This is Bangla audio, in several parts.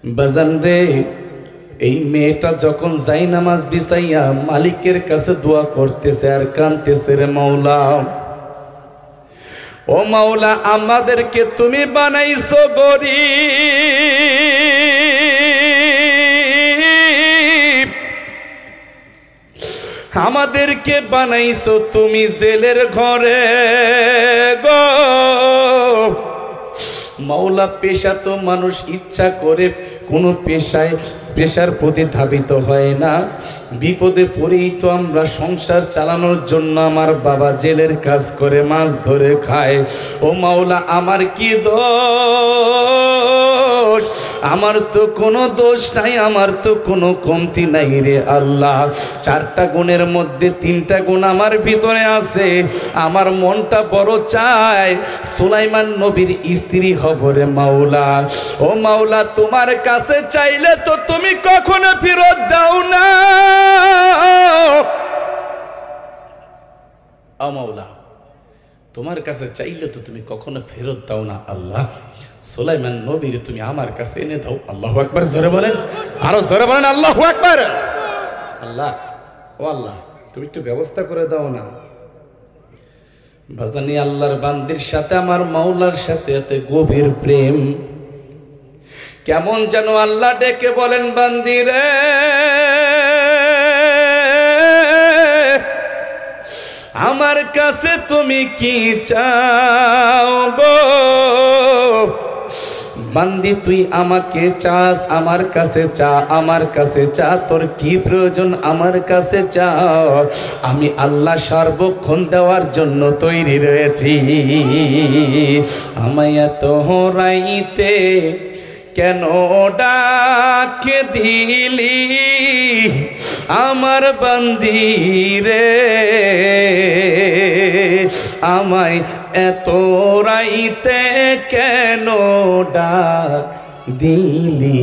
বাজান রে, এই মেয়েটা যখন যাই নামাজ বিছাইয়া মালিকের কাছে দোয়া করতেছে আর কাঁদতেছে, রে মাওলা, ও মাওলা, আমাদেরকে তুমি বানাইছো গরিব, আমাদেরকে বানাইছো তুমি জেলের ঘরে গো মাওলা। পেশা তো মানুষ ইচ্ছা করে কোনো পেশার প্রতি ধাবিত হয় না। বিপদে পড়েই তো আমরা সংসার চালানোর জন্য আমার বাবা জেলের কাজ করে মাছ ধরে খায়। ও মাওলা, আমার কি দোষ? আমার তো কোনো দোষ নাই, আমার তো কোনো কমতি নাই রে আল্লাহ। 4টা গুণের মধ্যে 3টা গুণ আমার ভিতরে আছে। আমার মনটা বড় চায় সুলাইমান নবীর স্ত্রী হব রে মাওলা। ও মাওলা, তোমার কাছে চাইলে তো তুমি কখনো ফেরত দাও না। ও মাওলা, তোমার কাছে চাইলে তো তুমি কখনো ফেরত দাও না আল্লাহ। সুলাইমান নবীর তুমি আমার কাছে এনে দাও। আল্লাহু আকবার, জোরে বলেন, আরো জোরে বলেন আল্লাহু আকবার। আল্লাহ, ও আল্লাহ, তুমি একটু ব্যবস্থা করে দাও না। বাজানি, আল্লাহর বান্দির সাথে আমার মাওলার সাথে এত গভীর প্রেম, কেমন যেন আল্লাহ ডেকে বলেন, বান্দি রে, আমার কাছে তুমি কি চাও গো? বান্দি, তুই আমাকে চাস, আমার কাছে চা, আমার কাছে চা, তোর কি প্রয়োজন আমার কাছে চা। আমি আল্লাহ সর্বক্ষণ দেওয়ার জন্য তৈরি রয়েছি। আমায় এত হরাইতে কেন ডাকে দিলি আমার বান্দি রে? আমায় এত রাইতে কেন ডাক দিলি?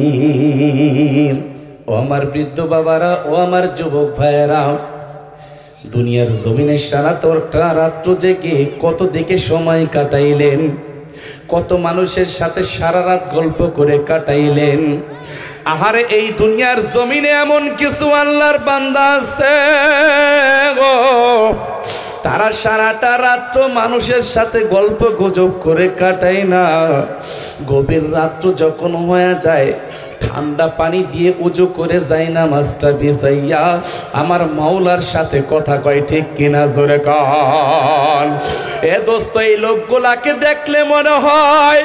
ও আমার বৃদ্ধ বাবারা, ও আমার যুবক ভাইয়েরা, দুনিয়ার জমিনের সারা রাত্র জেগে কত দিকে সময় কাটাইলেন, কত মানুষের সাথে সারা রাত গল্প করে কাটাইলেন। আহারে, এই দুনিয়ার জমিনে এমন কিছু আল্লাহর বান্দা আছে গো, তারা সারাটা রাত্র মানুষের সাথে গল্প গুজব করে কাটায় না। গভীর রাত্র যখন হয়ে যায়, ঠান্ডা পানি দিয়ে উজু করে যায় নামাজটা বিছাইয়া আমার মাওলার সাথে কথা কয়, ঠিক কিনা জোরে কন। এ দোস্ত, এই লোকগুলাকে দেখলে মনে হয়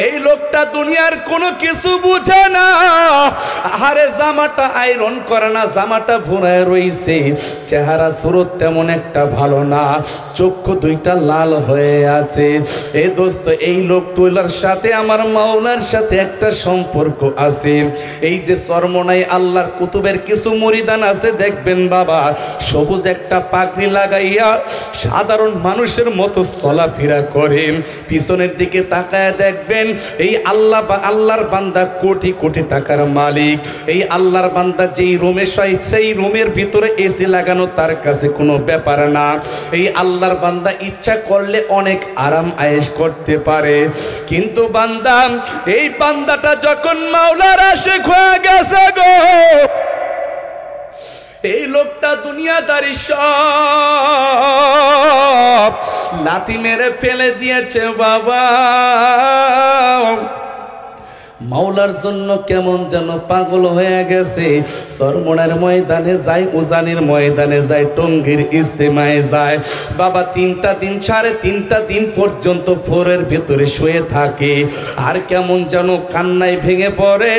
এই লোকটা দুনিয়ার কোনো কিছু বুঝে না। আহারে, জামাটা আয়রন করে না, জামাটা ভরায় রইছে, চেহারা সুরত তেমন একটা ভালো না, চক্ষু 2টা লাল হয়ে আছে। এ দোস্ত, এই লোকগুলার সাথে আমার মাওলার সাথে একটা সম্পর্ক আছে। এই যে চরমনাই আল্লাহর কুতুবের কিছু মুরিদান আছে, দেখবেন বাবা সবুজ একটা পাগড়ি লাগাইয়া সাধারণ মানুষের মতো চলাফেরা করে। পিছনের দিকে তাকায় দেখবেন এই আল্লাহর বান্দা কোটি কোটি টাকার মালিক। এই আল্লাহর বান্দা যেই রুমে শোয় সেই রুমের ভিতরে এসি লাগানো তার কাছে কোনো ব্যাপার না। এই আল্লাহর বান্দা ইচ্ছা করলে অনেক আরাম আয়েশ করতে পারে। কিন্তু বান্দা, এই বান্দাটা যখন মাওলার আশিক হয়ে গেছে গো, এই লোকটা দুনিয়াদারি সব লাথি মেরে ফেলে দিয়েছে বাবা। মাওলার জন্য কেমন যেন পাগল হয়ে গেছে। চরমনার ময়দানে যায়, উজানির ময়দানে যায়, টঙ্গীর ইজতেমায় যায় বাবা। 3টা দিন, 3.5 দিন পর্যন্ত ফোরের ভেতরে শুয়ে থাকে আর কেমন যেন কান্নায় ভেঙে পড়ে,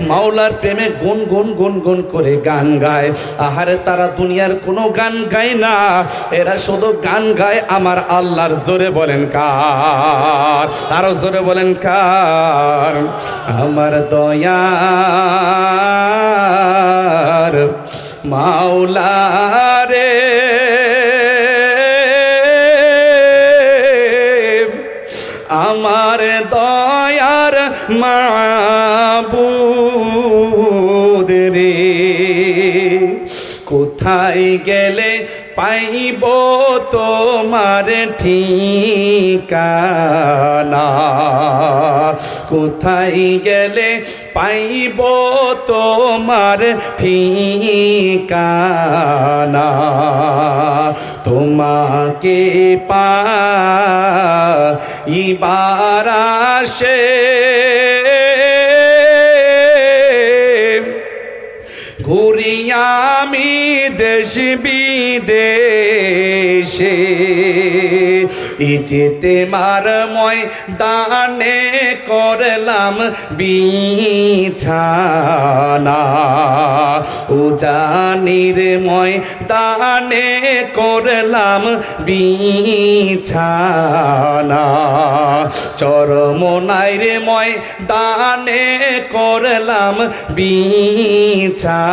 মাওলার প্রেমে গুন গুন গুন গুন করে গান গায়। আহারে, তারা দুনিয়ার কোনো গান গায় না, এরা শুধু গান গায় আমার আল্লাহর। জোরে বলেন কার? আরো জোরে বলেন কার? আমার দয়ার মাওলা রে, আমার দয়ার মাবুদ রে, কোথায় গেলে পাইব তোমার ঠিকানা, কোথায় গেলে পাইব তোমার ঠিকানা, তোমাকে পাইবার আশে ঘুরি আমি দেশ বিদেশে, যেতে মার ময়দানে করলাম বিছানা, উজানির ময়দানে করলাম বিছানা, চরমনাইর ময়দানে করলাম বিছানা।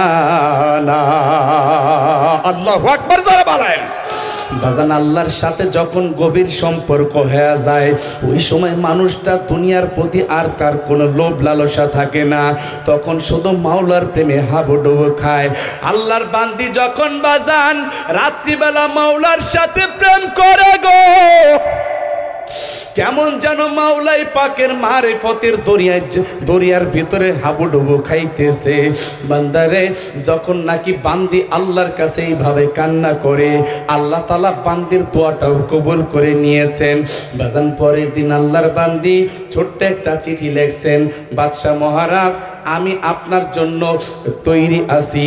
আল্লাহু আকবার যারা বলেন। বাজান আল্লাহর সাথে যখন গভীর সম্পর্ক হয়ে যায় ওই সময় মানুষটা দুনিয়ার প্রতি আর তার কোনো লোভ লালসা থাকে না, তখন শুধু মাওলার প্রেমে হাবুডুবু খায়। আল্লাহর বান্দি যখন বাজান রাত্রিবেলা মাওলার সাথে প্রেম করে গো, কেমন যেন মাওলাই পাকের মারিফতের দরিয়ার ভিতরে হাবুডুবু খাইতেছে। বান্দারে যখন নাকি বান্দি আল্লাহর কাছে এইভাবে কান্না করে, আল্লাহ তাআলা বান্দির দোয়াটাও কবুল করে নিয়েছেন। বাজান পরের দিন আল্লাহর বান্দি ছোট্ট একটা চিঠি লিখছেন, বাদশাহ মহারাজ আমি আপনার জন্য তৈরি আছি,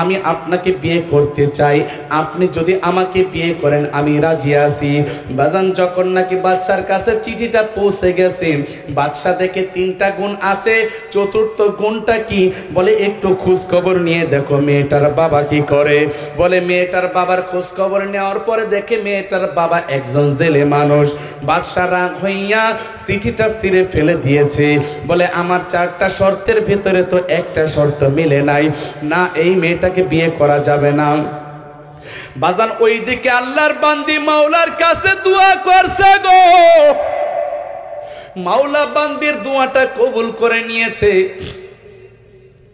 আমি আপনাকে বিয়ে করতে চাই, আপনি যদি আমাকে বিয়ে করেন আমি রাজি আছি। বাজান যখন নাকি বাদশার কাছে চিঠিটা পৌঁছে গেছে, বাদশা দেখে তিনটা গুণ আছে, চতুর্থ গুণটা কি বলে একটু খোঁজ খবর নিয়ে দেখো মেয়েটার বাবা কি করে। বলে মেয়েটার বাবার খোঁজ খবর নেওয়ার পরে দেখে মেয়েটার বাবা একজন জেলে মানুষ। বাদশা রাগ হইয়া চিঠিটা ছিঁড়ে ফেলে দিয়েছে। বলে আমার চারটা শর্তের ভিতরে তো একটা শর্ত মিলে নাই, না এই মেয়েটাকে বিয়ে করা যাবে না। বাজান ওইদিকে আল্লাহর বান্দি মাওলার কাছে দোয়া করছে গো, মাওলা বান্দির দোয়াটা কবুল করে নিয়েছে।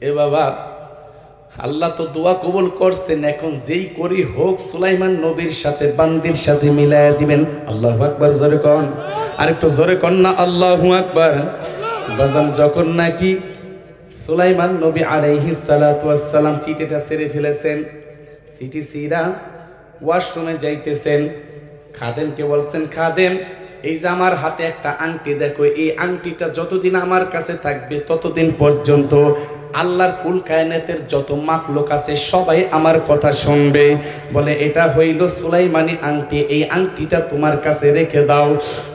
এ বাবা আল্লাহ তো দোয়া কবুল করছেন, এখন যেই করি হোক সুলাইমান নবীর সাথে বান্দির সাথে মিলাইয়া দিবেন। আল্লাহু আকবার জোরে কোন, আর একটু জোরে কোন না আল্লাহু আকবার। বাজান যখন নাকি সুলাইমান নবী আলাইহিস সালাতু ওয়াস সালাম চিঠিটা ছেড়ে ফেলেছেন, চিঠি ছিঁড়া ওয়াশরুমে যাইতেছেন, খাদেমকে বলছেন খাদেম এই যে আমার হাতে একটা আংটি দেখো, এই আংটিটা যতদিন আমার কাছে থাকবে ততদিন পর্যন্ত আল্লাহর কুল কায়নাতের যত মাখলুক আছে সবাই আমার কথা শুনবে। বলে এটা হইল সুলাইমানি আংটি, এই আংটিটা তোমার কাছে রেখে দাও।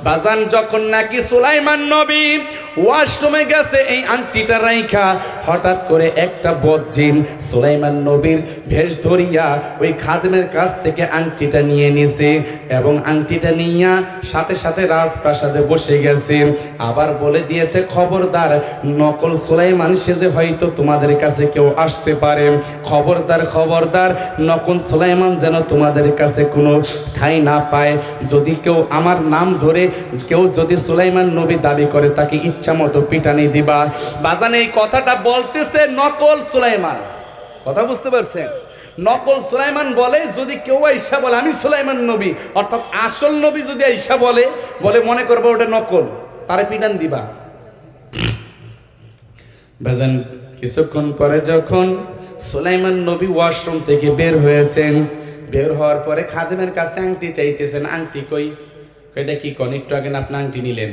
বাজান যখন নাকি সুলাইমান নবী ওয়াশরুমে গেছে এই আংটিটা রাইখা, হঠাৎ করে একটা বদজিন সুলাইমান নবীর ভেষ ধরিয়া ওই খাদেমের কাছ থেকে আংটিটা নিয়ে নিছে এবং আংটিটা নিয়ে সাথে সাথে রাজপ্রাসাদে বসে গেছে। আবার বলে দিয়েছে খবরদার নকল সুলাইমান সেজে হয়তো তোমাদের কাছে কেউ আসতে পারে, খবরদার খবরদার নকল সুলাইমান যেন তোমাদের কাছে কোনো ঠাঁই না পায়। যদি কেউ আমার নাম ধরে কেউ যদি সুলাইমান নবী দাবি করে তাকে ইচ্ছা মতো পিটানি দিবা। বাজান এই কথাটা বলতেছে নকল সুলাইমান, কথা বুঝতে পারছেন? নকল সুলাইমান বলে যদি কেউ আইসা বলে আমি সুলাইমান নবী, অর্থাৎ আসল নবী যদি আইসা বলে মনে করবো ওটা নকল, তারে পিটান দিবা। বাজান কিছুক্ষণ পরে যখন সুলাইমান নবী ওয়াশরুম থেকে বের হয়েছেন, বের হওয়ার পরে খাদেমের কাছে আংটি চাইতেছেন, আংটি কই? এটা কি কোন একটু আগে আপনি আংটি নিলেন?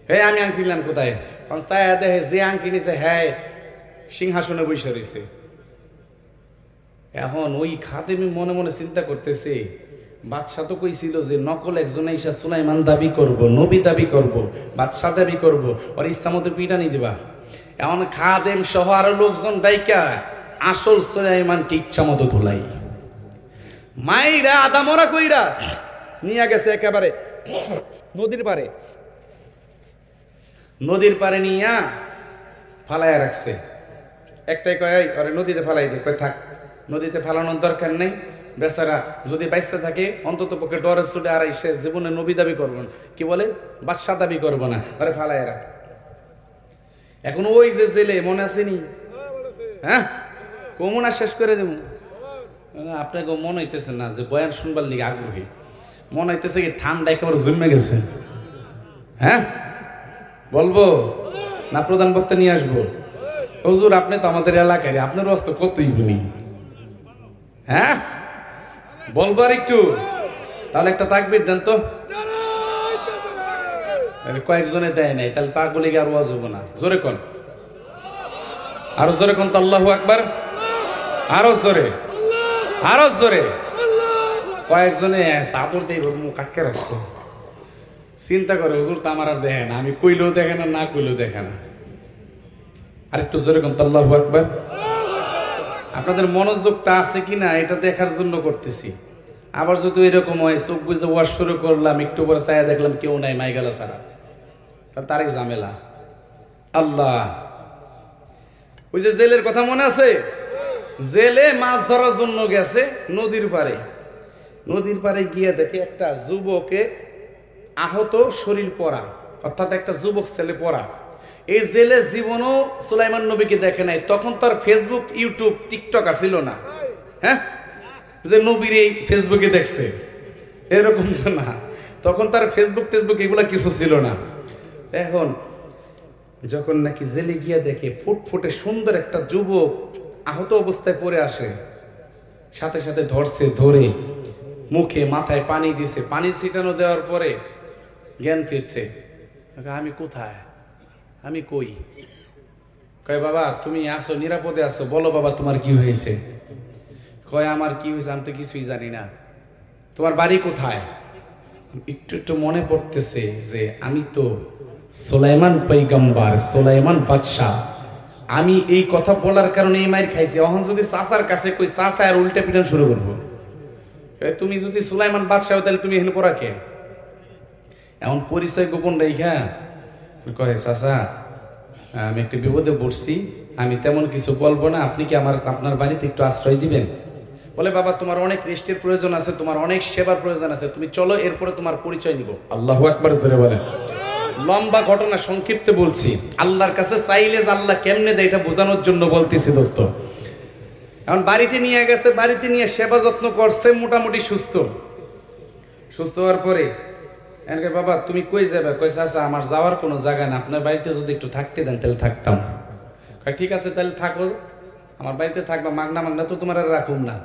হ্যাঁ আমি আংটি নিলাম কোথায়? দেখে যে আংটি নিছে হ্যাঁ সিংহাসনে বসে রয়েছে। এখন ওই খাদেমি মনে মনে চিন্তা করতেছে বাদশাহ তো কইছিল যে নকল একজন ঈশা সুলাইমান দাবি করব, নবী দাবি করব, বাদশাহ দাবি করব, আর ইসলামতে পিটানি দিবা। এমন খাদেম সহ আরো লোকজন ডাইকা আসল সুলাইমানকে ইচ্ছা মতো ধুলাই মাইরা আদামরা কইরা নিয়ে গেছে একেবারে নদীর পারে নিয়া ফালাইয়া রাখছে। একটাই কয় আরে নদীতে ফালাই দে, কয় থাক নদীতে ফালানোর দরকার নেই, বেচারা যদি বাইসতে থাকে অন্তত পক্ষে ডরের ছুটে আর সে জীবনে নবী দাবি করবো না, কি বলে বাদশা দাবি করবো না, আরে ফালাইয়া রাখ। এখন ওই যে জেলে মনে আসেনি, হ্যাঁ কমুনা শেষ করে দেব। আপনাকে মনে হইতেছে না যে বয়ান শুনবার লিগে আগ্রহী, মনে হইতেছে কি ঠান্ডা একেবারে জমে গেছে। হ্যাঁ বলবো না প্রধান বক্তা নিয়ে আসবো? হুজুর আপনি তো আমাদের এলাকায়, আপনার অস্ত কতই বলি, হ্যাঁ বলবার একটু, তাহলে একটা তাকবীর দেন তো। কয়েকজনে দেয় নাই, তাহলে তাক বলে আর ওয়াজ হবো না। জোরে কোন, আরো জোরে কোন তো আল্লাহু আকবার, আরো জোরে, আরো জোরে। কয়েকজনে চাদর দিয়ে মুখ আটকে রাখছে, চিন্তা করে হুজুর তো আমার আর দেখে না, আমি কইলেও দেখে না, না কইলেও দেখে না। আরেকটু জোরে কোন তো আল্লাহু আকবার। আপনাদের মনোযোগটা আছে কিনা এটা দেখার জন্য করতেছি। আবার যদি এরকম হয় চোখ বুঝে ওয়াশ শুরু করলাম, একটু পরে চায়া দেখলাম কেউ নাই, মাইগালা ছাড়া, তারই ঝামেলা। আল্লাহ, ওই যে জেলের কথা মনে আছে? জেলে মাছ ধরার জন্য গেছে নদীর পারে। নদীর পারে গিয়ে দেখে একটা যুবকের আহত শরীর পড়া, অর্থাৎ একটা যুবক ছেলে পড়া। এই জেলে জীবনও সুলাইমান নবীকে দেখে নাই। তখন তার ফেসবুক, ইউটিউব, টিকটক আসিল না, হ্যাঁ, যে নবীর এই ফেসবুকে দেখছে, এরকম না। তখন তার ফেসবুক টেসবুক এগুলা কিছু ছিল না। এখন যখন নাকি জেলে গিয়া দেখে ফুটফুটে সুন্দর একটা যুবক আহত অবস্থায় পড়ে আসে, সাথে সাথে ধরছে, ধরে মুখে মাথায় পানি দিছে। পানি ছিটানো দেওয়ার পরে জ্ঞান ফিরছে। আমি কোথায়, আমি কই? কয় বাবা তুমি আসো, নিরাপদে আসো, বলো বাবা তোমার কি হয়েছে? কয় আমার কি হয়েছে আমি তো কিছুই জানি না। তোমার বাড়ি কোথায়? একটু একটু মনে পড়তেছে যে আমি তো সুলাইমান পয়গম্বর, সুলাইমান বাদশাহ। আমি এই কথা বলার কারণে এই মাইর খাইছি। এখন যদি চাচার কাছে কই, চাচা আর উল্টে পিটান শুরু করবো। তুমি যদি সুলাইমান বাদশাহ তাহলে তুমি এখানে পড়া কে? এমন পরিচয় গোপন রেখা কয় চাচা আমি একটা বিপদে পড়ছি, আমি তেমন কিছু বলবো না, আপনি কি আপনার বাড়িতে একটু আশ্রয় দিবেন? বলে বাবা তোমার অনেক রেস্টের প্রয়োজন আছে, তোমার অনেক সেবার প্রয়োজন আছে, তুমি চলো, এরপরে তোমার পরিচয় নিব। আল্লাহু আকবার জোরে বলেন। লম্বা ঘটনা সংক্ষিপ্তে বলছি, আল্লাহর কাছে চাইলে যে আল্লাহ কেমনে দেয় এটা বোঝানোর জন্য বলতেছি দোস্ত। এখন বাড়িতে নিয়ে গেছে, বাড়িতে নিয়ে সেবা যত্ন করছে, মোটামুটি সুস্থ। সুস্থ হওয়ার পরে এনকে বাবা তুমি কই যাবে? কই চাচা আমার যাওয়ার কোনো জায়গা না, আপনার বাড়িতে যদি একটু থাকতে দেন তাহলে থাকতাম। কয় ঠিক আছে তাহলে থাকো, আমার বাড়িতে থাকবা, মাগনা মাগনা তো তোমার আর রাখুন না,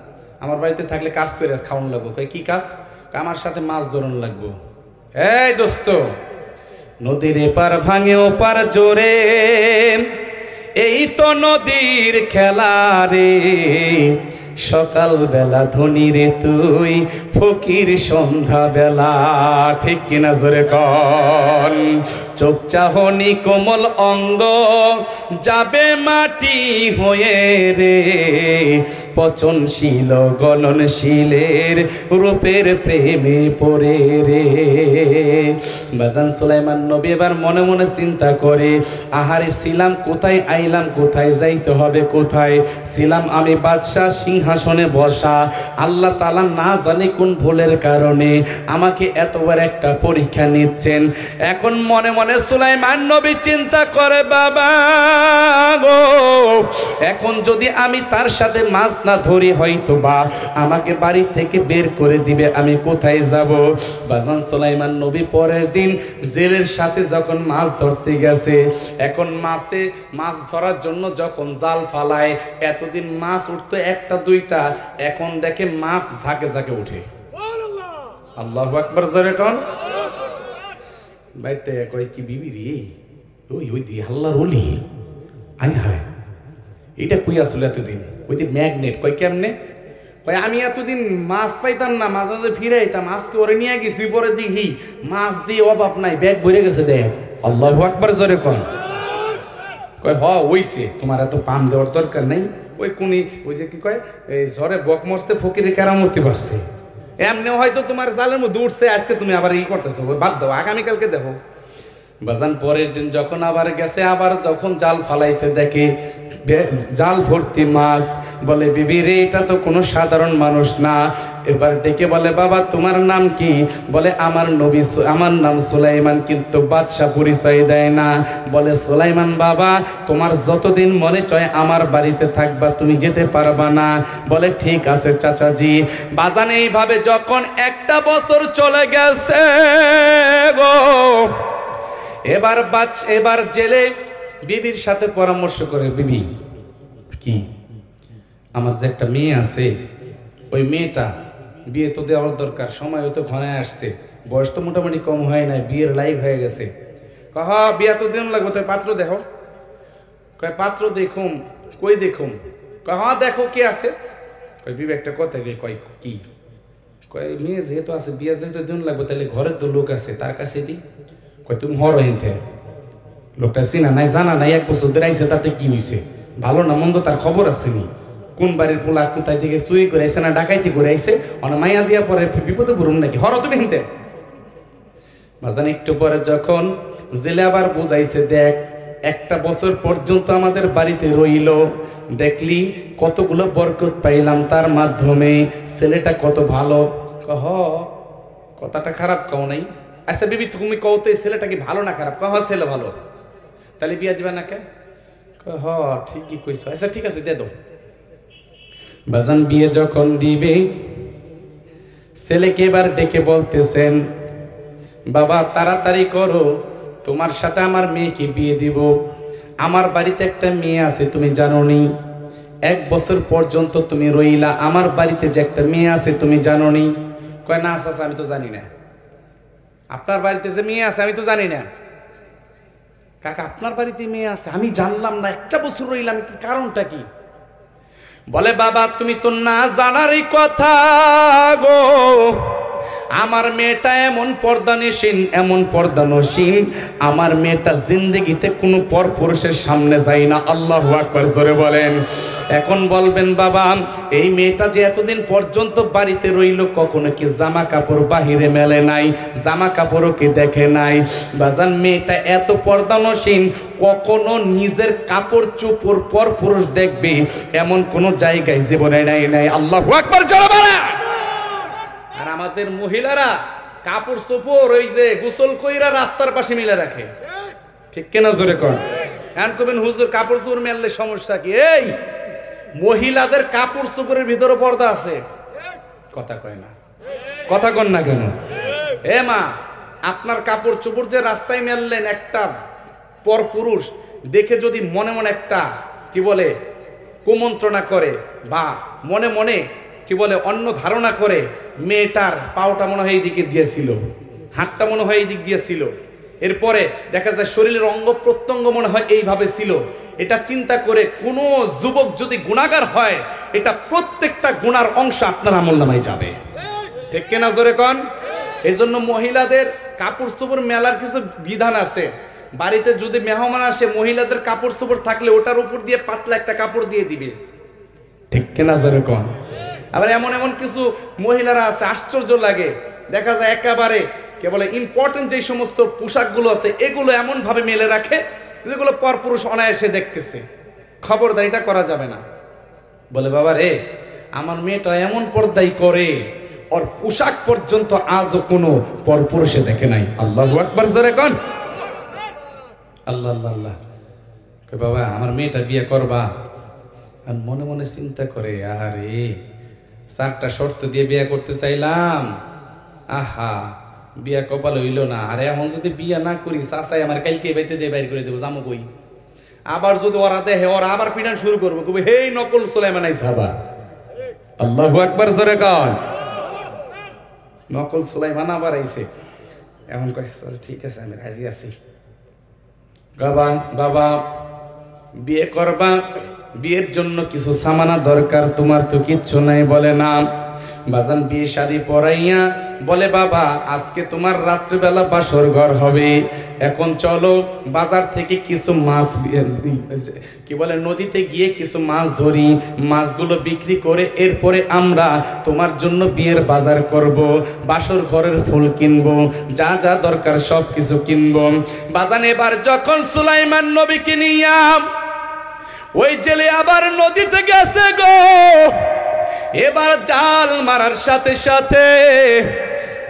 আমার বাড়িতে থাকলে কাজ করে খাওয়ান লাগবো। কয় কি কাজ? আমার সাথে মাছ ধরন লাগবো। এই দোস্ত, নদীর এপার ভাঙে ওপার জোরে, এই তো নদীর খেলা রে, সকাল বেলা ধনী রে তুই, ফকির সন্ধ্যা বেলা। ঠিক কিনা জোরে কন? চোখ চাহনি কোমল অঙ্গ যাবে মাটি হয়ে রে, পচনশীল গলনশীলের রূপের প্রেমে পড়ে রে। বাজান সুলাইমান নবী এবার মনে মনে চিন্তা করে, আহারে ছিলাম কোথায়, আইলাম কোথায়, যাইতে হবে কোথায়? ছিলাম আমি বাদশাহ, সিংহাসনে বসা, আল্লাহ তাআলা না জানে কোন ভুলের কারণে আমাকে এতবার একটা পরীক্ষা নিচ্ছেন। এখন মনে মনে সুলাইমান নবী চিন্তা করে, বাবা গো, এখন যদি আমি তার সাথে মাছ না ধরি হয়তো বা আমাকে বাড়ি থেকে বের করে দিবে, আমি কোথায় যাব? বাজান সুলাইমান নবী পরের দিন জেলের সাথে যখন মাছ ধরতে গেছে, এখন মাছ ধরার জন্য যখন জাল ফালায়, এতদিন মাছ উঠতো একটা দুইটা, এখন দেখে মাছ ঝাঁকে ঝাঁকে উঠে। আল্লাহু আকবার জোরে কোন? বাইতে কয় কি বিবি রে, ওই দি আল্লাহর ওলি, আই হায় এটা কই আসলে এতদিন? ওই যে ম্যাগনেট। কয় কেমনে? কয় আমি এতদিন মাছ পাইতাম না, মাঝে মাঝে ফিরাইতাম, আজকে ওরে নিয়ে গেছি, পরে দেখি মাছ দিয়ে অভাব নাই, ব্যাগ ভরে গেছে দেখ। আল্লাহু আকবার জোরে কোন? কয় হ ওইছে, তোমার এত পাম দেওয়ার দরকার নাই। ওই কোনি ওই যে কি কয়, এই ঝড়ে বক মরছে, ফকিরে কেরামতি পারছে, এমনি হয়তো তোমার জালের মধ্যে উঠছে, আজকে তুমি আবার ই করতেছো, বাদ দাও, আগামীকালকে দেখো। বাজান পরের দিন যখন আবার গেছে, আবার যখন জাল ফালাইছে দেখে জাল ভর্তি মাছ। বলে বিবি রে, এটা তো কোনো সাধারণ মানুষ না। এবার ডেকে বলে, বাবা তোমার নাম কি? বলে আমার নাম সুলাইমান, কিন্তু বাদশাহ পরিচয় দেয় না। বলে সুলাইমান বাবা, তোমার যতদিন মনে চায় আমার বাড়িতে থাকবা, তুমি যেতে পারবা না। বলে ঠিক আছে চাচাজি। বাজান এইভাবে যখন একটা বছর চলে গেছে গো, এবার জেলে বিবির সাথে পরামর্শ করে, বিবি কি আমার যে একটা মেয়ে আছে, ওই মেয়েটা বিয়ে তো দেওয়ার দরকার, সময় হয়তো ঘনায় আসছে, বয়স তো মোটামুটি কম হয় নাই, বিয়ের লাইফ হয়ে গেছে। কহ বিয়া তো দিন লাগবে, তো পাত্র দেখো। কয় পাত্র দেখুম, কই দেখুম? কয় হ্যাঁ দেখো কে আছে। কয় বিবে একটা কথা কয় কি? কয় মেয়ে যেহেতু আছে, বিয়া যেহেতু দিন লাগবে, তাহলে ঘরের তো লোক আছে, তার কাছে দিই। কয় তুমি হর হেনতে, লোকটা চিনা নাই জানা নাই, 1 বছর ধরে আইসে, তাতে কি হয়েছে? ভালো না মন্দ তার খবর আছে নি? কোন বাড়ির পোলা কোথায় থেকে চুরি করে আইসে না ডাকাইতি করে আইসে, অনেক মাইয়া দিয়া পরে বিপদে পড়ুন নাকি, হর তুমি হেনতে। বাজান একটু পরে যখন জেলে আবার বুঝাইছে, দেখ 1টা বছর পর্যন্ত আমাদের বাড়িতে রইল, দেখলি কতগুলো বরকত পাইলাম তার মাধ্যমে, ছেলেটা কত ভালো। কহ কথাটা খারাপ কও নাই। আচ্ছা বিবি তুমি কও তো এই ছেলেটা কি ভালো না খারাপ? কহ ছেলে ভালো, তাহলে বিয়া দিবা না কে? হ ঠিকই কইছো, আচ্ছা ঠিক আছে দে দাও। বাজান বিয়ে যখন দিবে, ছেলেকে এবার ডেকে বলতেছেন, বাবা তাড়াতাড়ি করো, তোমার সাথে আমার মেয়েকে বিয়ে দিব। আমার বাড়িতে একটা মেয়ে আছে, তুমি জানো নি? 1 বছর পর্যন্ত তুমি রইলা, আমার বাড়িতে যে একটা মেয়ে আছে তুমি জানো নি? কয় না চাচা আমি তো জানি না। আপনার বাড়িতে যে মেয়ে আছে আমি তো জানি না। কাকা আপনার বাড়িতে মেয়ে আছে আমি জানলাম না, 1টা বছর রইলাম, কি কারণটা কি? বলে বাবা তুমি তো না জানারই কথা গো, আমার মেয়েটা এমন পর্দানসীন, এমন পর্দানসীন, আমার মেয়েটা জিন্দেগিতে কোনো পরপুরুষের সামনে যায় না। আল্লাহু আকবার জোরে বলেন। এখন বলবেন বাবা এই মেয়েটা যে এতদিন পর্যন্ত বাড়িতে রইল, কখনো কি জামা কাপড় বাহিরে মেলে নাই, জামা কাপড়ও কি দেখে নাই? বাজান মেয়েটা এত পর্দানসীন, কখনো নিজের কাপড় চোপড় পরপুরুষ দেখবে এমন কোন জায়গায় জীবনে নাই। আল্লাহু আকবার জোরে বলেন। আর আমাদের মহিলারা কাপড় চোপড় ওই যে গোসল কইরা রাস্তার পাশে মিলে রাখে, ঠিক কিনা জোরে কোন? এখন কবেন হুজুর কাপড় চোপড় মেললে সমস্যা কি? এই মহিলাদের কাপড় চোপড়ের ভিতরে পর্দা আছে, কথা কয় না, কথা কন না কেন? এ মা আপনার কাপড় চোপড় যে রাস্তায় মেললেন, একটা পরপুরুষ দেখে যদি মনে মনে একটা কি বলে কুমন্ত্রণা করে, বা মনে মনে কি বলে অন্য ধারণা করে, মেয়েটার পাওটা মনে হয় এই দিকে দিয়েছিল, হাতটা মনে হয় এই দিক দিয়েছিল, এরপরে দেখা যায় শরীরের অঙ্গ প্রত্যঙ্গ মনে হয় এইভাবে ছিল, এটা চিন্তা করে কোনো যুবক যদি গুনাহগার হয়, এটা প্রত্যেকটা গুনার অংশ আপনার আমলনামায় যাবে, ঠিক কিনা জোরে কোন? এই জন্য মহিলাদের কাপড় চোপড় মেলার কিছু বিধান আছে। বাড়িতে যদি মেহমান আসে, মহিলাদের কাপড় চোপড় থাকলে ওটার উপর দিয়ে পাতলা একটা কাপড় দিয়ে দিবে, ঠিক কিনা জোরে কোন? আবার এমন এমন কিছু মহিলারা আছে আশ্চর্য লাগে, দেখা যায় একেবারে কে বলে ইম্পর্টেন্ট যে সমস্ত পোশাকগুলো আছে এগুলো এমন ভাবে মেলে রাখে যেগুলো পরপুরুষ অনায়াসে দেখতেছে। খবরদার এটা করা যাবে না। বলে বাবা রে আমার মেয়েটা এমন পর্দাই করে, ওর পোশাক পর্যন্ত আজও কোনো পরপুরুষে দেখে নাই। আল্লাহু আকবার জোরে কোন? আল্লাহ আল্লাহ আল্লাহ। কই বাবা আমার মেয়েটা বিয়ে করবা, আর মনে মনে চিন্তা করে আরে 4টা শর্ত দিয়ে বিয়ে করতে চাইলাম, আহা বিয়া কপাল হইল না। আরে এখন যদি বিয়া না করি চাচাই আমার কালকে বাইতে দিয়ে বাইর করে দেবো, জামো কই? আবার যদি ওরা দেখে ওরা আবার পিটান শুরু করবো, কবে হেই নকল সুলাইমান আইছে আবার। আল্লাহু আকবার জোরে কোন? নকল সুলাইমান আবার আইছে। এখন কয় ঠিক আছে আমি রাজি আছি। বাবা বাবা বিয়ে করবা, বিয়ের জন্য কিছু সামানা দরকার, তোমার তো কিচ্ছু নাই। বলে না। বাজান বিয়ে শাদী পড়াইয়া বলে বাবা আজকে তোমার রাত্রিবেলা বাসর ঘর হবে, এখন চলো বাজার থেকে কিছু মাছ কি বলে নদীতে গিয়ে কিছু মাছ ধরি, মাছগুলো বিক্রি করে এরপরে আমরা তোমার জন্য বিয়ের বাজার করব, বাসর ঘরের ফুল কিনবো, যা যা দরকার সব কিছু কিনবো। বাজান এবার যখন সুলাইমান নবীকে নিয়া ওই জেলে আবার নদীতে গেছে গো, এবার জাল মারার সাথে সাথে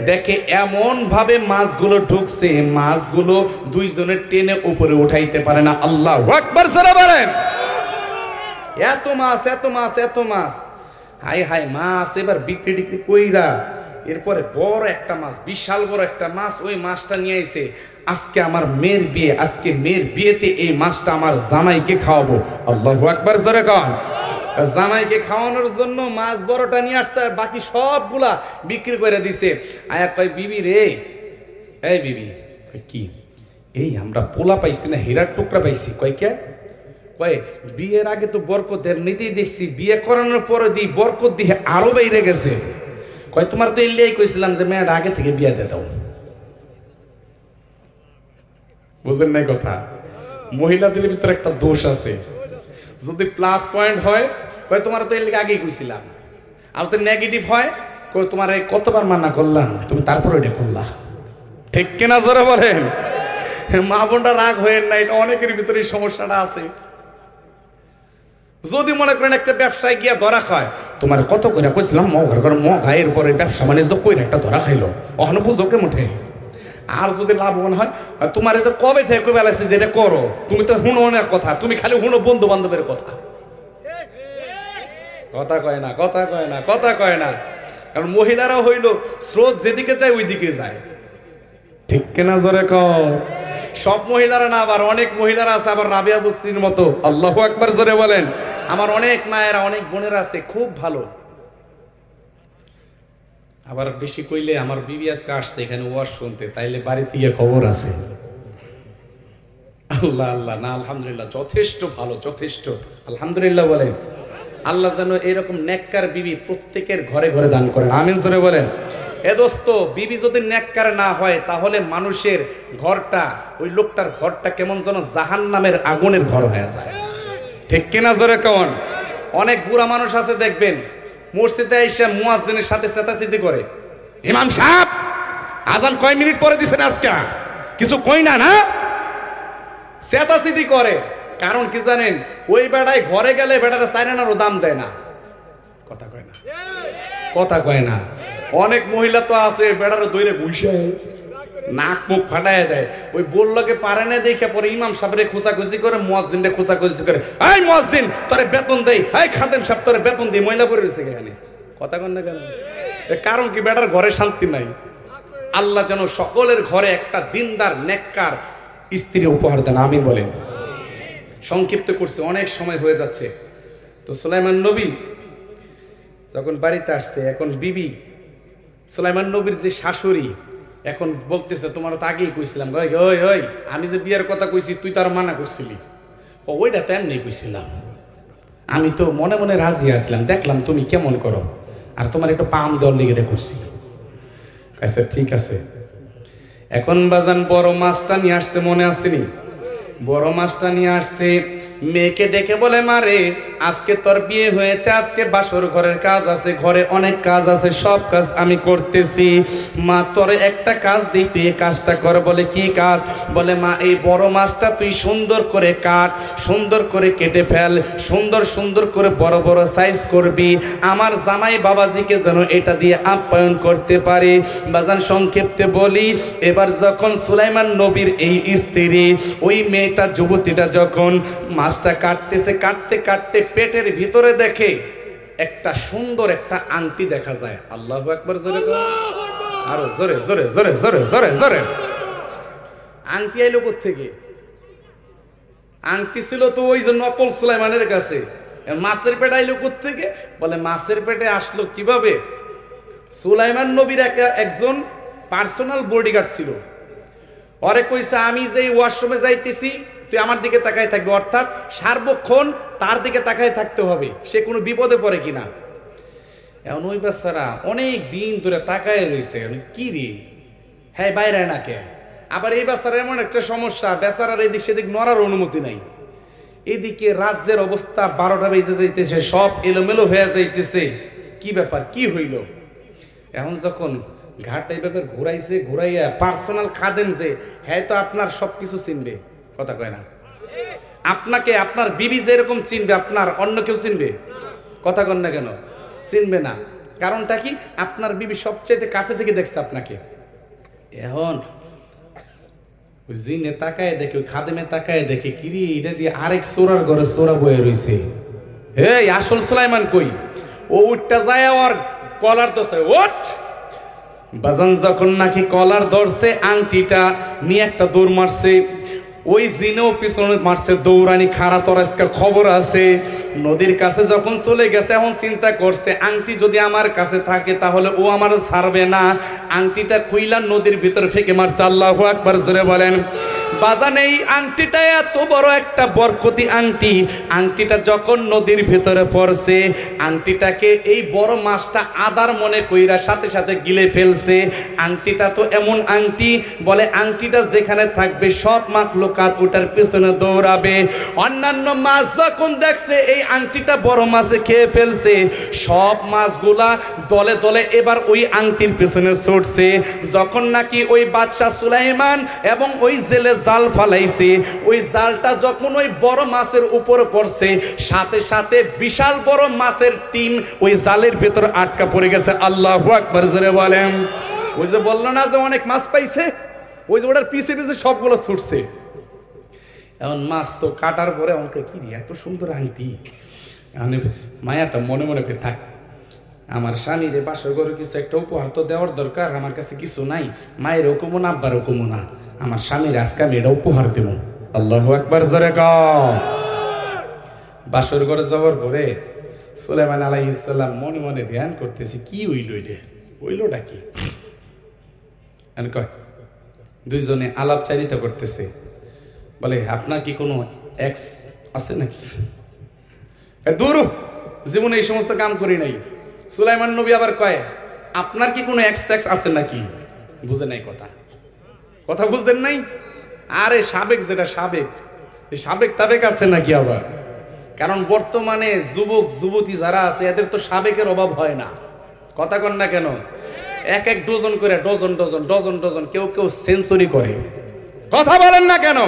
দেখে এমন ভাবে মাছগুলো ঢুকছে, মাছগুলো দুইজনের টেনে উপরে উঠাইতে পারে না। আল্লাহু আকবার সারা বলেন। এত মাছ এত মাছ এত মাছ, হাই হাই মাছ এবার বিক্রি টিক্রি কইরা এরপরে বড় একটা মাছ, বিশাল বড় একটা মাছ, ওই মাছটা নিয়ে আইছে। আজকে আমার মেয়ের বিয়ে, আজকে মেয়ের বিয়েতে এই মাছটা আমার জামাইকে খাওয়াবো। আল্লাহু আকবার জোরে কন। জামাইকে খাওয়ানোর জন্য মাছ বড়টা নিয়ে আসছে, আর বাকি সবগুলা বিক্রি করে দিছে। আয়া কয়, বিবি রে, এই বিবি, কি এই আমরা পোলা পাইছি না হীরার টুকরা পাইছি? কয় কে? কয় বিয়ের আগে তো বরকত এমনিতেই দেখছি, বিয়ে করানোর পরে দিই বরকত দিয়ে আরো বাইরে গেছে। কয় তোমার তো এলিয়াই কইছিলাম যে মেয়েটা আগে থেকে বিয়ে দিয়ে দাও। বুঝেন নাই কথা? মহিলাদের ভিতরে একটা দোষ আছে, যদি প্লাস পয়েন্ট হয় কয় তোমার তো এর আগেই কইছিলাম, আর যদি নেগেটিভ হয় কয় তোমার কতবার মানা করলাম তুমি তারপরে এটা করলা। ঠিক কিনা জোরে বলেন? মা বোনটা রাগ হয়েন না, এটা অনেকের ভিতরে সমস্যাটা আছে। যদি মনে করেন একটা ব্যবসায় গিয়া ধরা খায়, তোমার কত করে কইছিলাম মঘার ঘর মঘা, এরপরে ব্যবসা বাণিজ্য কইরা একটা ধরা খাইলো, অহনো বুঝো কে মুঠে। আর যদি লাভবান হয়, তোমার তো কবে থেকে কবে বেলাইছে যে এটা করো, তুমি তো হুনো অনেক কথা, তুমি খালি হুনো বন্ধু বান্ধবের কথা। কথা কয় না, কথা কয় না, কথা কয় না। কারণ মহিলারা হইল স্রোত যেদিকে যায় ওই দিকে যায়। ঠিক কিনা জোরে কও? সব মহিলারা না, আবার অনেক মহিলারা আছে আবার রাবিয়া বস্তির মতো। আল্লাহু আকবার জোরে বলেন। আমার অনেক মায়েরা, অনেক বোনেরা আছে খুব ভালো। আবার বেশি কইলে আমার বিবি আজকে আসছে এখানে ওয়াজ শুনতে, তাইলে বাড়িতে গিয়ে খবর আছে। আল্লাহ আল্লাহ, না আলহামদুলিল্লাহ যথেষ্ট ভালো, যথেষ্ট আলহামদুলিল্লাহ বলেন। আল্লাহ যেন এরকম নেককার বিবি প্রত্যেকের ঘরে ঘরে দান করেন, আমিন জোরে বলেন। এ দোস্ত, বিবি যদি নেককার না হয় তাহলে মানুষের ঘরটা, ওই লোকটার ঘরটা কেমন যেন জাহান্নামের আগুনের ঘর হয়ে যায়। ঠিক কিনা জোরে কন? অনেক বুড়া মানুষ আছে দেখবেন মসজিদে এসে মুয়াজ্জিনের সাথে চেতাচেতি করে, ইমাম সাহেব আজান কয় মিনিট পরে দিছেন আজকে, কিছু কই না না, চেতাচেতি করে। কারণ কি জানেন? ওই বেড়ায় ঘরে গেলে বেড়াটা চাইনারও দাম দেয় না। কথা কয় না, কথা কয় না। অনেক মহিলা তো আছে বেড়ারও দইরে বসে নাক মুখ ফাটায় দেয়, ওই বললোকে পারে না দেখে পরে ইমাম সাহেবরে খোঁচাখুচি করে, মুয়াজ্জিনরে খোঁচাখুচি করে, এই মুয়াজ্জিন তোরে বেতন দেই, এই খাদেম সাহেব তোরে বেতন দিই, মহিলা পড়ে রয়েছে এখানে। কথা কন না কেন? কারণ কি বেটার ঘরে শান্তি নাই। আল্লাহ যেন সকলের ঘরে একটা দিনদার নেককার স্ত্রী উপহার দেন, আমিন বলেন। সংক্ষিপ্ত করছে, অনেক সময় হয়ে যাচ্ছে। তো সুলাইমান নবী যখন বাড়িতে আসছে, এখন বিবি সুলাইমান নবীর যে শাশুড়ি এখন বলতেছে, তোমার তো আগেই কইছিলাম, ওই ওই আমি যে বিয়ের কথা কইছি তুই তার মানা করছিলি। ওইটা তো এমনি কইছিলাম, আমি তো মনে মনে রাজি আসলাম, দেখলাম তুমি কেমন করো, আর তোমার একটু পাম দেওয়ার লেগে এটা করছি। আচ্ছা ঠিক আছে। এখন বাজান বড় মাছটা নিয়ে আসছে, মনে আসেনি? বড় মাছটা নিয়ে আসছে, মেয়েকে ডেকে বলে, মারে আজকে তোর বিয়ে হয়েছে, আজকে বাসর ঘরের কাজ আছে, ঘরে অনেক কাজ আছে, সব কাজ আমি করতেছি, মা তোর একটা কাজ দিই, তুই এই কাজটা কর। বলে কি কাজ? বলে মা এই বড় মাছটা তুই সুন্দর করে কাট, সুন্দর করে কেটে ফেল, সুন্দর সুন্দর করে বড় বড় সাইজ করবি, আমার জামাই বাবাজিকে যেন এটা দিয়ে আপ্যায়ন করতে পারি। বাজান সংক্ষিপ্তে বলি, এবার যখন সুলাইমান নবীর এই স্ত্রী, ওই মেয়েটা যুবতীটা যখন মাছটা কাটতেছে, কাটতে কাটতে পেটের ভিতরে দেখে একটা সুন্দর একটা আংটি দেখা যায়। আল্লাহু আকবার জোরে, আরো জোরে জোরে জোরে জোরে জোরে জোরে। আংটি আইলো কোত্থেকে? আংটি ছিল তো ওই যে নকল সুলাইমানের কাছে। মাছের পেটে আইলো কোত্থেকে? বলে মাছের পেটে আসলো কিভাবে? সুলাইমান নবীর একজন পার্সোনাল বডিগার্ড ছিল, ওরে কইছে আমি যেই ওয়াশরুমে যাইতেছি তুই আমার দিকে তাকায় থাকবি, অর্থাৎ সার্বক্ষণ তার দিকে তাকায় থাকতে হবে, সে কোনো বিপদে পড়ে কিনা। এখন ওই বেচারা অনেক দিন ধরে তাকায় রয়েছে, কি রে হ্যাঁ বাইরে না কে। আবার এই বেচারা এমন একটা সমস্যা, বেচারার এদিক সেদিক নড়ার অনুমতি নাই। এদিকে রাজ্যের অবস্থা 12টা বেজে যাইতেছে, সব এলোমেলো হয়ে যাইতেছে, কি ব্যাপার কি হইল। এখন যখন ঘাট এই ব্যাপার ঘুরাইছে, ঘুরাইয়া পার্সোনাল খাদেম যে, হ্যাঁ তো আপনার সবকিছু চিনবে। কথা কয় না? আপনাকে আপনার বিবি যেরকম চিনবে আপনার অন্য কেউ চিনবে? কথা কন না কেন? চিনবে না। কারণটা কি? আপনার বিবি সবচেয়ে কাছে থেকে দেখছে আপনাকে। এখন জিনে তাকায় দেখে, ওই খাদেমে তাকায় দেখে, কিরি এটা দিয়ে আরেক চোরার ঘরে চোরা বয়ে রয়েছে। এই আসল সুলাইমান কই? ও উঠটা যায় আর কলার দোষে ওঠ, বাজান যখন নাকি কলার ধরছে আংটিটা নিয়ে একটা দৌড় মারছে, ওই জিনেও পিছনে মারছে দৌড়ানি খাড়া তরাজকার খবর আছে। নদীর কাছে যখন চলে গেছে এখন চিন্তা করছে আংটি যদি আমার কাছে থাকে তাহলে ও আমার ছাড়বে না, আংটিটা খুইলা নদীর ভিতরে ফেঁকে মারছে। আল্লাহু আকবার জোরে বলেন। বাজান এই আংটিটা এত বড় একটা বরকতি আংটি, আংটিটা যখন নদীর ভিতরে পড়ছে আংটিটাকে এই বড় মাছটা আদার মনে কইরা সাথে সাথে গিলে ফেলছে। আংটিটা তো এমন আংটি, বলে আংটিটা যেখানে থাকবে সব মাখলুকাত ওটার পিছনে দৌড়াবে। অন্যান্য মাছ যখন দেখছে এই আংটিটা বড় মাছে খেয়ে ফেলছে, সব মাছগুলা দলে দলে এবার ওই আংটির পিছনে ছুটছে। যখন নাকি ওই বাদশাহ সুলাইমান এবং ওই জেলে জাল ফালাইছে, ওই জালটা যখন ওই বড় মাছের উপরে পড়ছে সাথে সাথে বিশাল বড় মাছের টিম ওই জালের ভিতর আটকা পড়ে গেছে। আল্লাহু আকবার জোরে বলেন। ওই যে বললো না যে অনেক মাছ পাইছে, ওই যে ওটার পিছে পিছে সবগুলো ছুটছে। এখন মাছ তো কাটার পরে আমাকে কি রে এত সুন্দর আংটি, মানে মায়াটা মনে মনে করে থাক, আমার স্বামীর বাসর ঘরে কিছু একটা উপহার তো দেওয়ার দরকার, আমার কাছে কিছু নাই, মায়েরও কমো না আব্বারও কমো না, আমার স্বামীর আজকে আমি এটা উপহার দেব। আল্লাহু আকবার জোরে কও। বাসর ঘরে যাওয়ার পরে সুলাইমান আলাইহিস সালাম মনে মনে ধ্যান করতেছি কি হইল, এটা হইলটা কি? কয় দুইজনে আলাপচারিতা করতেছে, বলে আপনার কি কোনো এক্স আছে নাকি? দূর, জীবনে এই সমস্ত কাম করি নাই। সুলাইমান নবী আবার কয় আপনার কি কোনো এক্স ট্যাক্স আছে নাকি? বুঝে নাই কথা, কথা বুঝছেন নাই? আরে সাবেক, যেটা সাবেক, এই সাবেক তাবেক আছে নাকি আবার? কারণ বর্তমানে যুবক যুবতী যারা আছে এদের তো সাবেকের অভাব হয় না। কথা কন না কেন? এক এক ডজন করে, ডজন ডজন ডজন ডজন, কেউ কেউ সেঞ্চুরি করে। কথা বলেন না কেন?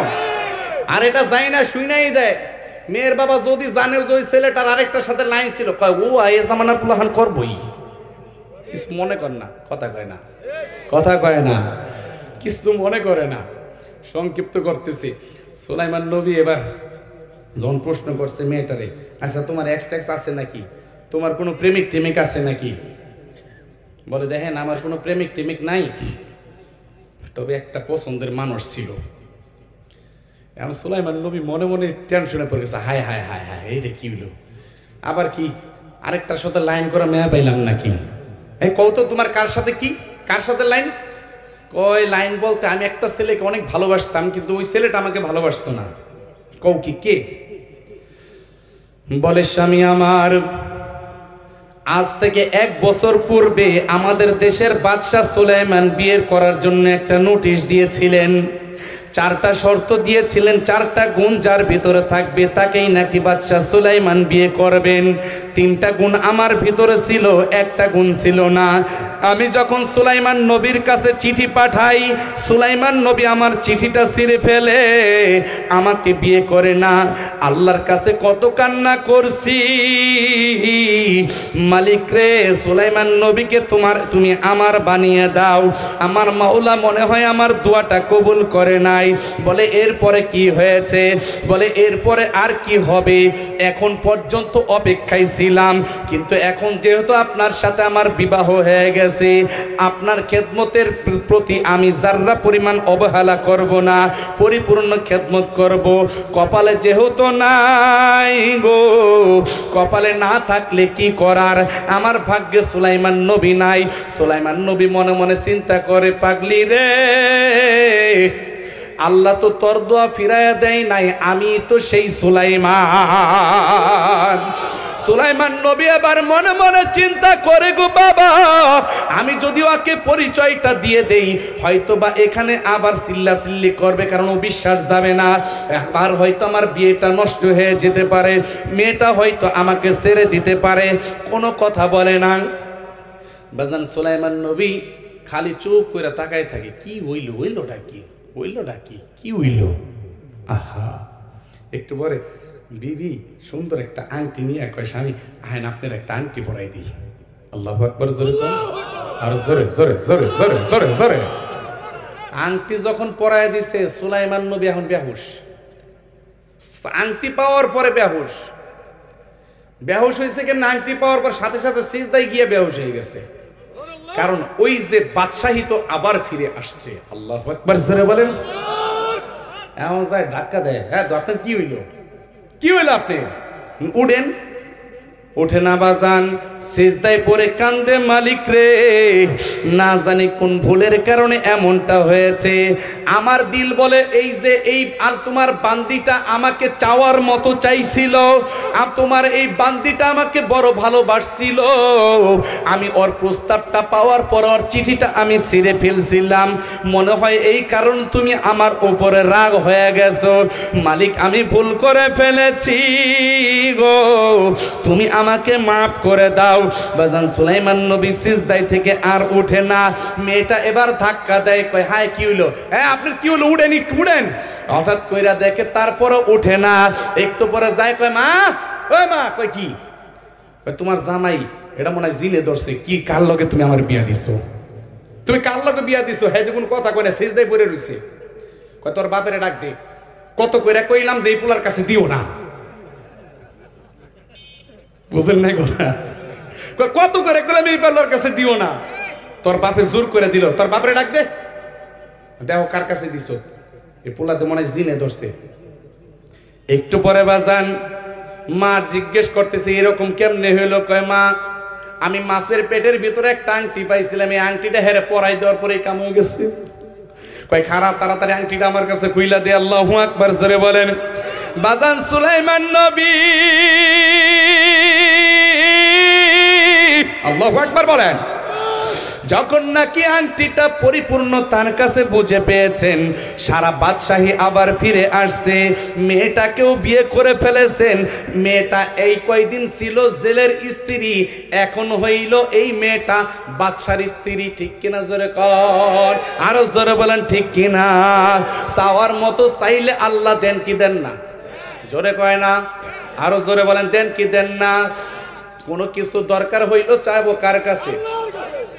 আর এটা যাই না শুই নাই দেয়। মেয়ের বাবা যদি জানে যে ওই ছেলেটার আরেকটার সাথে লাইন ছিল, কয় ও এ জামানার পুলাহান করবই, কিছু মনে কর না। কথা কয় না, কথা কয় না, কিছু মনে করে না। সংক্ষিপ্ত করতেছি। সুলাইমান নবী এবার যখন প্রশ্ন করছে মেয়েটারে, আচ্ছা তোমার এক্স ট্যাক্স আছে নাকি, তোমার কোনো প্রেমিক টেমিক আছে নাকি? বলে দেখেন আমার কোনো প্রেমিক টেমিক নাই, তবে একটা পছন্দের মানুষ ছিল। এখন সুলাইমান নবী মনে মনে টেনশনে পড়ে গেছে, হায় হায় হায় হায় এইটা কি হলো, আবার কি আরেকটার সাথে লাইন করা মেয়া পাইলাম নাকি? এই কও তো তোমার কার সাথে কি, কার সাথে লাইন? কয় লাইন বলতে আমি একটা ছেলেকে অনেক ভালোবাসতাম, কিন্তু ওই ছেলেটা আমাকে ভালোবাসতো না। কও কি, কে? বলে স্বামী আমার আজ থেকে 1 বছর পূর্বে আমাদের দেশের বাদশাহ সুলাইমান বিয়ের করার জন্য একটা নোটিশ দিয়েছিলেন। 4টা শর্ত দিয়েছিলেন, 4টা গুণ যার ভিতরে থাকবে তাকেই নাকি বাদশাহ সুলাইমান বিয়ে করবেন। 3টা গুণ আমার ভিতরে ছিল, 1টা গুণ ছিল না। আমি যখন সুলাইমান নবীর কাছে চিঠি পাঠাই, সুলাইমান নবী আমার চিঠিটা ছিঁড়ে ফেলে আমাকে বিয়ে করে না। আল্লাহর কাছে কত কান্না করছি, মালিক রে সুলাইমান নবীকে তুমি আমার বানিয়ে দাও। আমার মাওলা মনে হয় আমার দোয়াটা কবুল করে নাই। বলে এরপরে কি হয়েছে? বলে এরপরে আর কি হবে, এখন পর্যন্ত অপেক্ষায় ছিলাম, কিন্তু এখন যেহেতু আপনার সাথে আমার বিবাহ হয়ে গেছে, আপনার খেদমতের প্রতি আমি যার্রা পরিমাণ অবহেলা করব না, পরিপূর্ণ খেদমত করব। কপালে যেহেতু নাই গো, কপালে না থাকলে কি করার, আমার ভাগ্যে সুলাইমান নবী নাই। সুলাইমান নবী মনে মনে চিন্তা করে, পাগলি রে, আল্লাহ তো তোর দোয়া ফিরাইয়া দেয় নাই, আমি তো সেই সুলাইমান। সুলাইমান নবী আবার মনে মনে চিন্তা করে, গো বাবা, আমি যদি ওকে পরিচয়টা দিয়ে দেই হয়তো বা এখানে আবার চিল্লাচিল্লি করবে, কারণ ও বিশ্বাস যাবে না। একবার হয়তো আমার বিয়েটা নষ্ট হয়ে যেতে পারে, মেয়েটা হয়তো আমাকে ছেড়ে দিতে পারে। কোনো কথা বলে না। বাজান সুলাইমান নবী খালি চুপ করে তাকায় থাকে, কি হইল, হইলটা কি, হইলটা কি, কি হইল? আহা, একটু পরে বিবি সুন্দর একটা আংটি নিয়ে কয়, স্বামী আহেন আপনার একটা আংটি পরাই দিই। আল্লাহু আকবার জোরে, আর জোরে জোরে জোরে জোরে জোরে জোরে। আংটি যখন পরাই দিছে সুলাইমান নবী এখন বেহুশ। আংটি পাওয়ার পরে বেহুশ। বেহুশ হয়েছে কেন? আংটি পাওয়ার পর সাথে সাথে সিজদায় গিয়ে বেহুশ হয়ে গেছে। কারণ ওই যে বাদশাহী তো আবার ফিরে আসছে। আল্লাহু আকবার জোরে বলেন। এমন যায় ধাক্কা দেয়, হ্যাঁ তো আপনার কি হইল, কি হইল, আপনি উঠেন। ওঠে না বাজান, সিজদায় পড়ে কান্দে, মালিক রে না জানি কোন ভুলের কারণে এমনটা হয়েছে। আমার দিল বলে এই যে এই আর তোমার বান্দিটা আমাকে চাওয়ার মতো চাইছিল, আর তোমার এই বান্দিটা আমাকে বড় ভালোবাসছিল, আমি ওর প্রস্তাবটা পাওয়ার পর ওর চিঠিটা আমি ছিঁড়ে ফেলছিলাম, মনে হয় এই কারণ তুমি আমার উপরে রাগ হয়ে গেছো। মালিক আমি ভুল করে ফেলেছি গো, তুমি আমাকে মাফ করে দাও। বাজান সুলাইমান নবী সিজদায় থেকে আর উঠে না। মেয়েটা এবার ধাক্কা দেয়, কয় হায় কি হইলো, হ্যাঁ আপনার কি হলো, উঠেন একটু উঠেন। হঠাৎ কইরা দেখে তারপরও উঠে না। একটু পরে যায়, কয় মা, ওই মা, কয় কি, তোমার জামাই এটা মনে হয় জিনে ধরছে, কি কার লগে তুমি আমার বিয়া দিছো, তুমি কার লগে বিয়া দিছো, হ্যাঁ দেখুন কথা কয় না, সিজদায় পড়ে রইছে। কয় তোর বাপেরে ডাক দে। কত কইরা কইলাম যে এই পোলার কাছে দিও না, বুঝেন নাই কথা, কত করে কইলাম এই পোলার কাছে দিও না, তোর বাপে জোর করে দিল, তোর বাপরে ডাক দে, দেখো কার কাছে দিছো, এই পোলাতে মনে হয় জিনে ধরছে। একটু পরে বাজান মা জিজ্ঞেস করতেছে এরকম কেমনে হইলো, কয় মা আমি মাছের পেটের ভিতরে একটা আংটি পাইছিলাম, এই আংটিটা হেরে পরাই দেওয়ার পরে কাম হয়ে গেছে। কয় খারাপ, তাড়াতাড়ি আংটিটা আমার কাছে খুইলা দে। আল্লাহু আকবার জোরে বলেন। বাজান সুলাইমান নবী, আল্লাহু আকবার বলেন, যখন নাকি আংটিটা পরিপূর্ণ তার কাছে বুঝে পেয়েছেন, সারা বাদশাহী আবার ফিরে আসছে, মেয়েটাকেও বিয়ে করে ফেলেছেন। মেয়েটা এই কয়দিন ছিল জেলের স্ত্রী, এখন হইল এই মেয়েটা বাদশার স্ত্রী। ঠিক কিনা জোরে কর, আরো জোরে বলেন ঠিক কিনা। চাওয়ার মতো চাইলে আল্লাহ দেন কি দেন না, জোরে কয় না, আরো জোরে বলেন দেন কি দেন না। কোনো কিছু দরকার হইল চাইবো কার কাছে,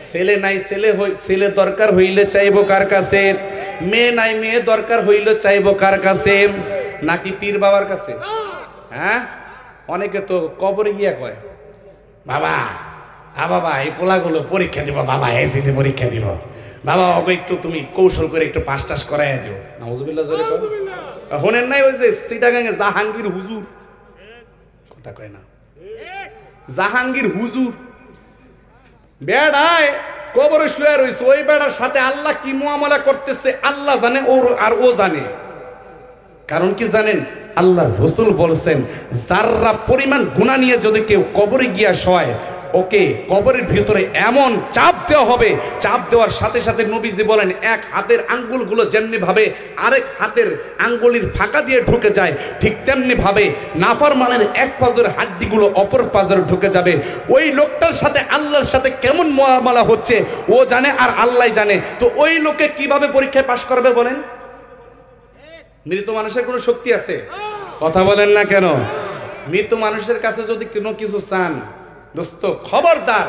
ছেলে নাই ছেলে দরকার হইলে চাইবো কার কাছে, মেয়ে নাই মেয়ে দরকার হইলে চাইবো কার কাছে, নাকি পীর বাবার কাছে? হ্যাঁ, অনেকে তো কবরে গিয়া কয় বাবা বাবা এই পোলাগুলো পরীক্ষা দিব, বাবা এসএসসি পরীক্ষা দিব, বাবা ওকে একটু তুমি কৌশল করে একটু পাস টাস করাই দিও। নাউজুবিল্লাহ জোরে কয়। হোনেন নাই ওই যে চিটাগাঙ্গে জাহাঙ্গীর হুজুর, কথা কয় না, জাহাঙ্গীর হুজুর বেড়ায় কবরে শুয়ে রয়েছে, ওই বেড়ার সাথে আল্লাহ কি মুআমালা করতেছে আল্লাহ জানে, আর ও জানে। কারণ কি জানেন, আল্লাহ রাসূল বলছেন যাররা পরিমাণ গুনাহ নিয়ে যদি কেউ কবরে গিয়া শয়, ওকে কবরের ভিতরে এমন চাপ দেওয়া হবে, চাপ দেওয়ার সাথে সাথে নবীজি বলেন এক হাতের আঙ্গুলগুলো যেমনি ভাবে আরেক হাতের আঙ্গুলির ফাঁকা দিয়ে ঢুকে যায়, ঠিক তেমনি ভাবে নাফরমানের এক পাজের হাড্ডিগুলো অপর পাজরে ঢুকে যাবে। ওই লোকটার সাথে আল্লাহর সাথে কেমন মুআমালা হচ্ছে ও জানে আর আল্লাহ জানে। তো ওই লোকে কিভাবে পরীক্ষায় পাশ করবে বলেন? মৃত মানুষের কোনো শক্তি আছে? কথা বলেন না কেন? মৃত মানুষের কাছে যদি কোনো কিছু চান, দোস্ত খবরদার,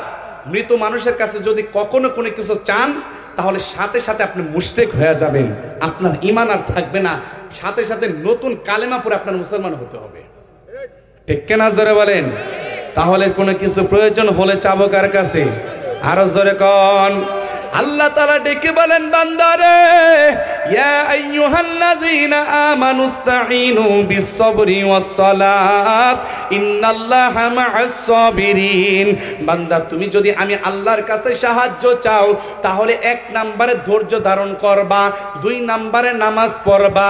মৃত মানুষের কাছে যদি কখনো কোনো কিছু চান তাহলে সাথে সাথে আপনি মুশরিক হয়ে যাবেন, আপনার ঈমান আর থাকবে না, সাথে সাথে নতুন কালেমা পড়ে আপনার মুসলমান হতে হবে। ঠিক কিনা জোরে বলেন? তাহলে কোনো কিছু প্রয়োজন হলে চাবো কার কাছে? আরো জোরে কোন। আল্লাহ তাআলা ডেকে বলেন বান্দারে, ইয়া আইয়ুহাল্লাযীনা আমানুস্তাঈনু বিস-সাবরি ওয়াস-সালাত ইন্নাল্লাহা মা'আস সাবিরিন। বান্দা তুমি যদি আমি আল্লাহর কাছে সাহায্য চাও তাহলে 1 নম্বরে ধৈর্য ধারণ করবা, 2 নম্বরে নামাজ পড়বা,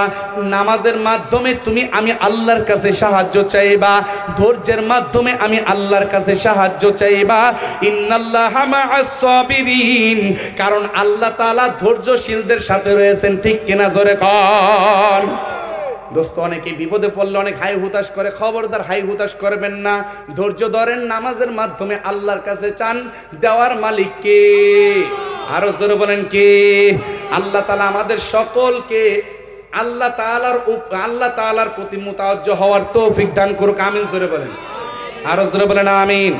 নামাজের মাধ্যমে তুমি আমি আল্লাহর কাছে সাহায্য চাইবা, ধৈর্যের মাধ্যমে আমি আল্লাহর কাছে সাহায্য চাইবা। ইন্নাল্লাহা মা'আস সাবিরিন, কারণ আল্লাহ তাআলা ধৈর্যশীলদের সাথে রয়েছেন। ঠিক কিনা জোরে কোন। দোস্ত অনেকে বিপদে পড়লে অনেক হাই হুতাশ করে, খবরদার হাই হুতাশ করবেন না, ধৈর্য ধরেন, নামাজের মাধ্যমে আল্লাহর কাছে চান, দেওয়ার মালিক কে? আরো জোরে বলেন কে? আল্লাহ তাআলা আমাদের সকলকে আল্লাহ তাআলার প্রতি মুতাওয়াজ্জহ হওয়ার তৌফিক দান করুক, আমিন জোরে বলেন, আরো জোরে বলেন আমিন।